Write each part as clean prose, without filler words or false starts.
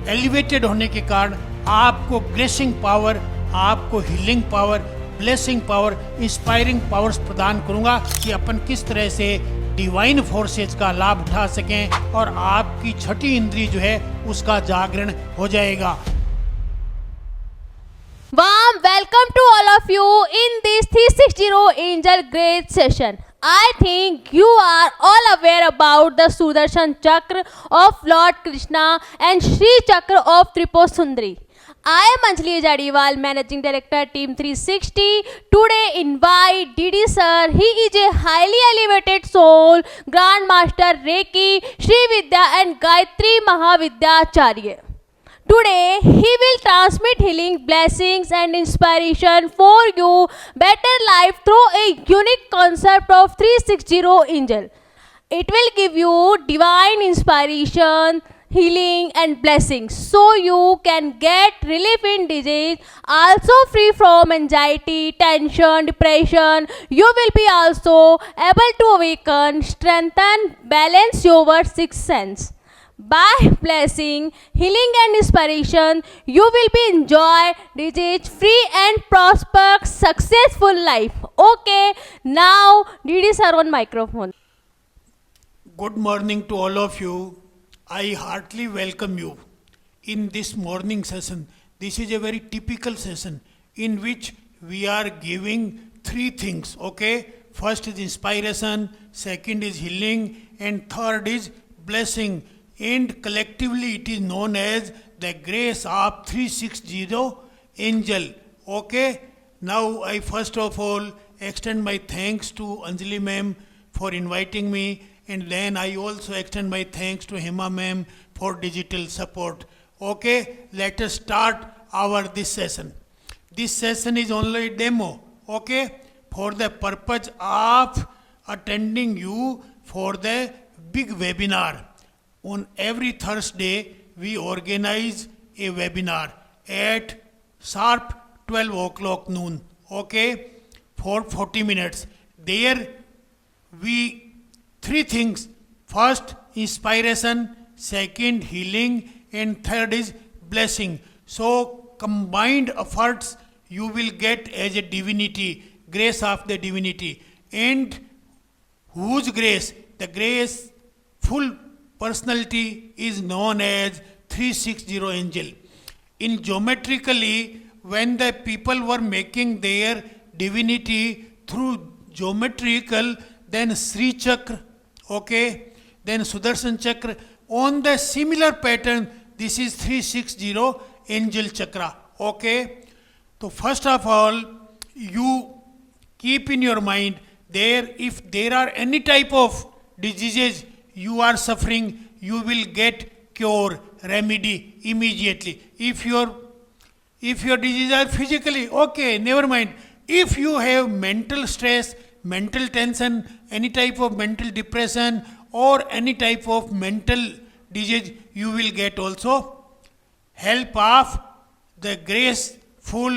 Elevated होने के कारण आपको ग्रेसिंग पावर, आपको healing power, blessing power, inspiring powers प्रदान करूंगा कि अपन किस तरह से डिवाइन फोर्सेज का लाभ उठा सकें और आपकी छठी इंद्री जो है उसका जागरण हो जाएगा। Warm welcome to all of you in this 360 Angel Grace session. I think you are all aware about the Sudarshan Chakra of Lord Krishna and Shri Chakra of Tripura Sundari. I am Anjali Jadiwal, Managing Director, Team 360. Today invite Didi Sir. He is a highly elevated soul, Grand Master Reiki, Shri Vidya and Gayatri Mahavidyacharya. Today, he will transmit healing, blessings and inspiration for you, better life through a unique concept of 360 Angel. It will give you divine inspiration, healing and blessings so you can get relief in disease, also free from anxiety, tension, depression. You will be also able to awaken, strengthen, balance your sixth sense. By blessing, healing and inspiration, you will be enjoy disease free and prosper successful life. Okay, now Didi sir on microphone. Good morning to all of you. I heartily welcome you in this morning session. This is a very typical session in which we are giving three things, okay? First is inspiration, second is healing, and third is blessing. And collectively it is known as the grace of 360 angel. Okay, now I first of all extend my thanks to Anjali ma'am for inviting me, and then I also extend my thanks to Hema ma'am for digital support. Okay, let us start our this session. This session is only a demo, okay, for the purpose of attending you for the big webinar. On every Thursday, we organize a webinar at sharp 12 o'clock noon, okay, for 40 minutes. There we three things. First, inspiration, second, healing, and third is blessing. So combined efforts you will get as a divinity, grace of the divinity. And whose grace? The grace full personality is known as 360 angel. In geometrically, when the people were making their divinity through geometrical, then Sri Chakra, okay, then Sudarshan Chakra, on the similar pattern, this is 360 angel chakra, okay. So first of all, you keep in your mind there, if there are any type of diseases you are suffering, you will get cure, remedy immediately. If your disease are physically, okay, never mind. If you have mental stress, mental tension, any type of mental depression or any type of mental disease, you will get also help of the graceful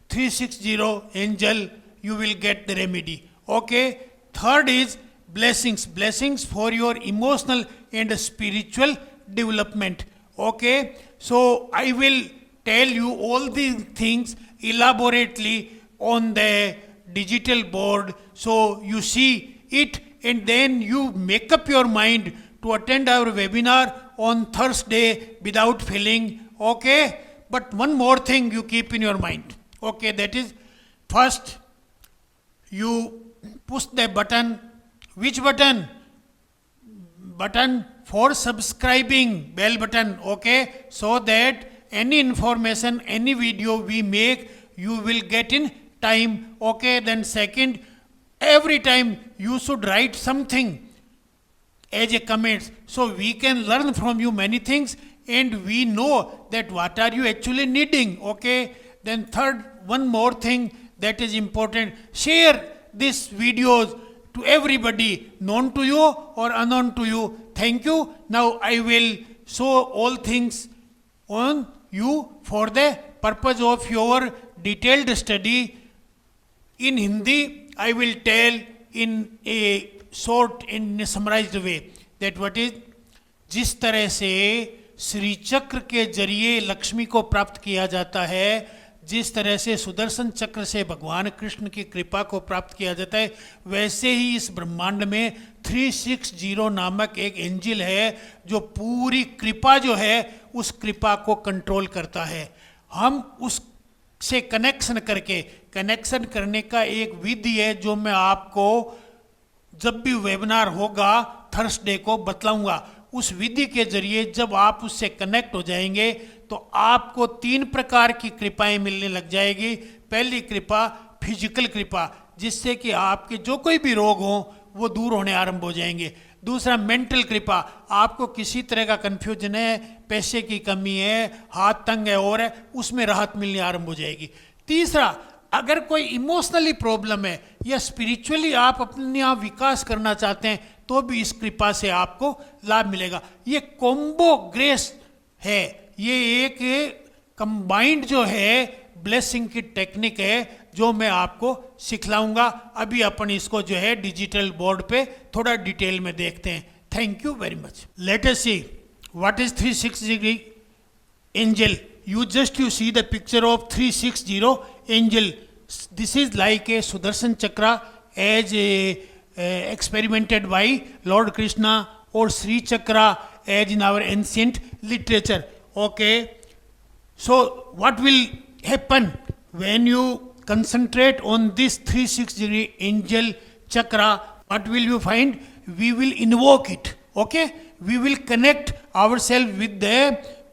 360 angel, you will get the remedy. Okay. Third is blessings. Blessings for your emotional and spiritual development. Okay. So I will tell you all these things elaborately on the digital board. So you see it and then you make up your mind to attend our webinar on Thursday without failing. Okay. But one more thing you keep in your mind. Okay. That is, first you push the button. Which button? Button for subscribing, bell button, okay, so that any information, any video we make, you will get in time, okay. Then second, every time you should write something as a comment, so we can learn from you many things and we know that what are you actually needing, okay. Then third, one more thing that is important, share these videos to everybody, known to you or unknown to you. Thank you. Now I will show all things on you for the purpose of your detailed study. In Hindi, I will tell in a short, in a summarized way that what is, जिस तरह से श्री चक्र के जरिए लक्ष्मी को प्राप्त किया जाता है, जिस तरह से सुदर्शन चक्र से भगवान कृष्ण की कृपा को प्राप्त किया जाता है, वैसे ही इस ब्रह्मांड में 360 नामक एक एंजल है जो पूरी कृपा जो है उस कृपा को कंट्रोल करता है। हम उससे कनेक्शन करने का एक विधि है जो मैं आपको जब भी वेबिनार होगा थर्सडे को बतलाऊंगा। उस विधि के जरिए जब आप उससे कनेक्ट हो जाएंगे तो आपको 3 प्रकार की कृपाएं मिलने लग जाएगी। पहली कृपा फिजिकल कृपा, जिससे कि आपके जो कोई भी रोग हो वो दूर होने आरंभ हो जाएंगे। दूसरा मेंटल कृपा, आपको किसी तरह का कंफ्यूजन है, पैसे की कमी है, हाथ तंग है और है, उसमें राहत मिलनी आरंभ हो जाएगी। तीसरा, अगर कोई इमोशनली प्रॉब्लम है या स्पिरिचुअली आप अपने आप विकास करना चाहते हैं तो भी इस कृपा से आपको लाभ मिलेगा। ये कॉम्बो ग्रेस है, ये एक कंबाइंड जो है ब्लेसिंग की टेक्निक है जो मैं आपको सिखलाऊंगा। अभी अपन इसको जो है डिजिटल बोर्ड पे थोड़ा डिटेल में देखते हैं। Thank you very much. Let us see what is 360 angel. You see the picture of 360 angel. This is like a Sudarshan Chakra as experimented by Lord Krishna, or Sri Chakra as in our ancient literature. Okay. So what will happen when you concentrate on this 360 angel chakra? What will you find? We will invoke it. Okay. We will connect ourselves with the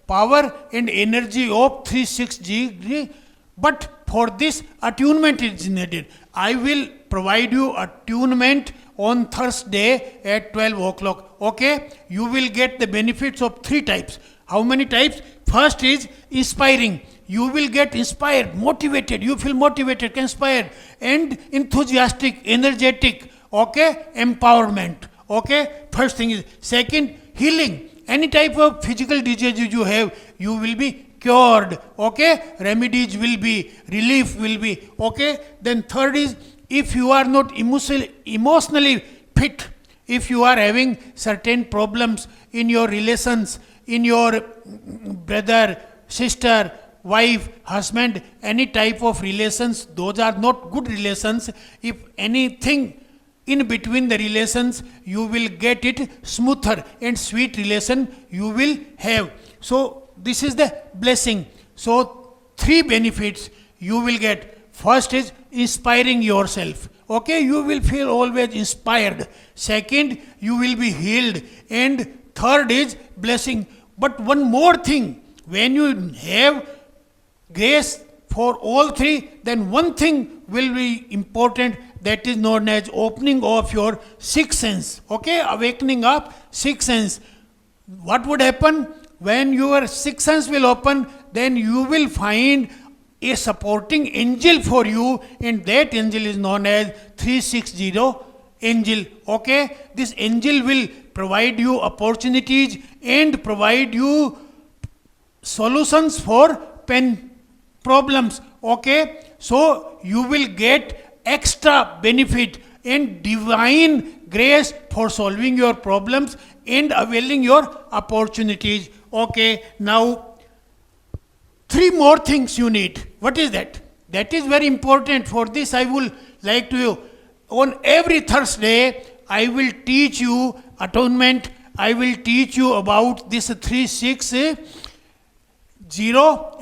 power and energy of 360, but for this attunement is needed. I will provide you attunement on Thursday at 12 o'clock. Okay, you will get the benefits of 3 types. How many types? First is inspiring. You will get inspired, motivated. You feel motivated, inspired, and enthusiastic, energetic. Okay, empowerment. Okay, first thing is. Second, healing. Any type of physical disease you have, you will be cured. Okay, remedies will be, relief will be. Okay, then third is, if you are not emotionally fit, if you are having certain problems in your relations, in your brother, sister, wife, husband, any type of relations, those are not good relations. If anything in between the relations, you will get it smoother and sweet relation you will have. So this is the blessing. So 3 benefits you will get. First is inspiring yourself. Okay, you will feel always inspired. Second, you will be healed. And third is blessing. But one more thing, when you have grace for all 3, then one thing will be important, that is known as opening of your 6th sense. Okay, awakening of 6th sense. What would happen when your 6th sense will open? Then you will find a supporting angel for you, and that angel is known as 360 angel. Okay, this angel will provide you opportunities and provide you solutions for pen problems. Okay, so you will get extra benefit and divine grace for solving your problems and availing your opportunities. Okay, now 3 more things you need. What is that? That is very important. For this I will like to you, on every Thursday I will teach you atonement. I will teach you about this 360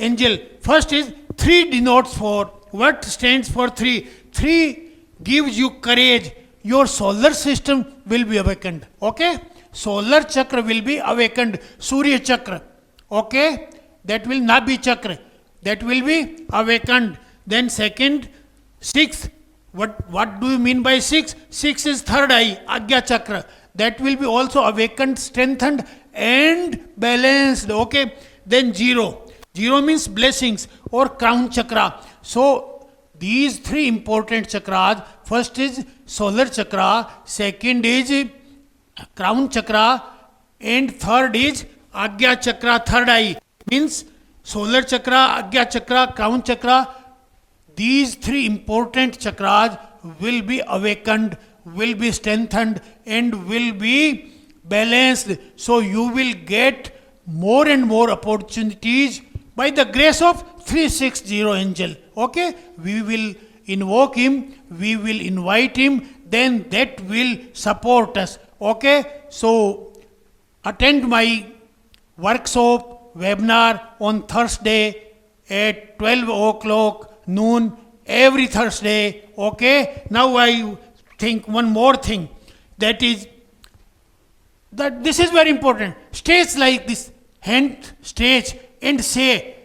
angel. First is 3 denotes for, what stands for 3? 3 gives you courage. Your solar system will be awakened. Okay, solar chakra will be awakened. Surya chakra. Okay, that will Nabhi chakra, that will be awakened. Then second, 6th. What do you mean by 6? 6 is third eye, Agya chakra. That will be also awakened, strengthened and balanced. Okay, then 0. 0 means blessings or crown chakra. So these 3 important chakras. First is solar chakra, second is crown chakra, and third is Agya chakra, third eye. Means solar chakra, Agya chakra, crown chakra. These 3 important chakras will be awakened, will be strengthened and will be balanced. So you will get more and more opportunities by the grace of 360 angel. Okay, we will invoke him, we will invite him, then that will support us. Okay, so attend my workshop webinar on Thursday at 12 o'clock noon every Thursday. Okay, now I think one more thing, that is that this is very important. Stretch like this, hand stretch and say,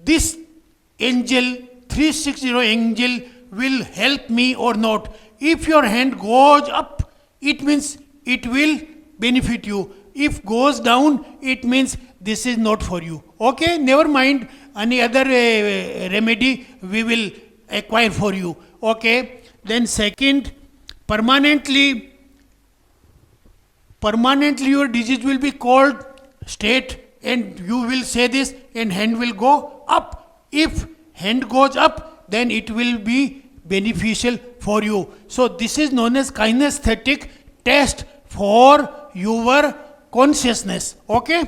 this angel, 360 angel will help me or not. If your hand goes up, it means it will benefit you. If goes down, it means this is not for you. Okay, never mind any other remedy we will acquire for you. Okay, then second, permanently your disease will be called straight, and you will say this and hand will go up. If hand goes up, then it will be beneficial for you. So this is known as kinesthetic test for your consciousness. Okay,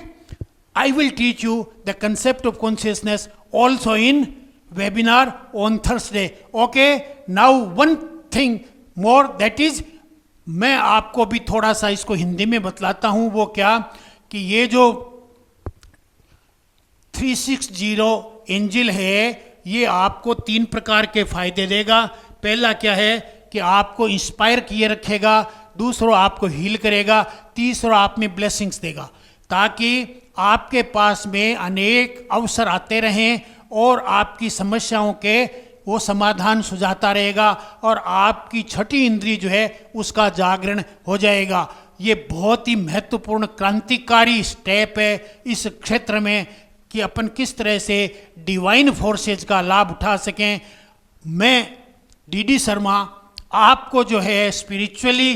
I will teach you the concept of consciousness also in webinar on Thursday. Okay, now one thing more, that is मैं आपको भी थोड़ा सा इसको हिंदी में बतलाता हूं. वो क्या कि ये जो 360 एंजल है, ये आपको 3 प्रकार के फायदे देगा. पहला क्या है कि आपको इंस्पायर किए रखेगा, दूसरा आपको हील करेगा, तीसरा आप में ब्लेसिंग्स देगा, ताकि आपके पास में अनेक अवसर आते रहें और आपकी समस्याओं के वो समाधान सुझाता रहेगा और आपकी छठी इंद्री जो है उसका जागरण हो जाएगा. ये बहुत ही महत्वपूर्ण क्रांतिकारी स्टेप है इस क्षेत्र में कि अपन किस तरह से डिवाइन फोर्सेज का लाभ उठा सकें. मैं डीडी शर्मा आपको जो है स्पिरिचुअली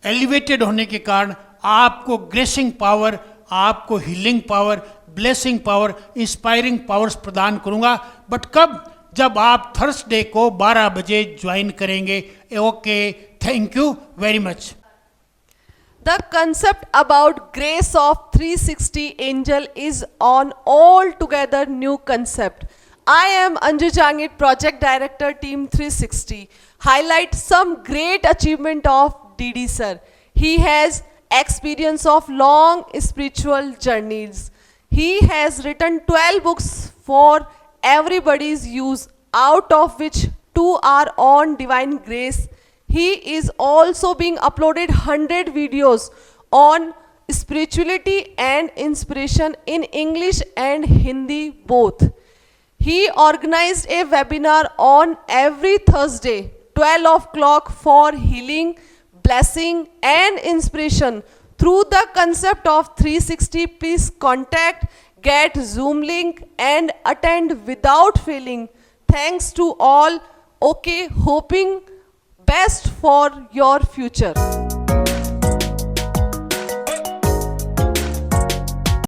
एलिवेटेड होने के कारण आपको ग्रेसिंग पावर, आपको healing power, blessing power, inspiring powers प्रदान करूंगा. बट कब? जब आप थर्सडे को 12 बजे ज्वाइन करेंगे. Okay, thank you very much. The concept about grace of 360 angel is on altogether new concept. I am Anju Jangit, project director team 360. Highlight some great achievement of DD sir. He has experience of long spiritual journeys. He has written 12 books for everybody's use, out of which 2 are on divine grace. He is also being uploaded 100 videos on spirituality and inspiration in English and Hindi both. He organized a webinar on every Thursday 12 o'clock for healing, blessing and inspiration through the concept of 360. Please contact, get Zoom link and attend without failing. Thanks to all. Okay, hoping best for your future.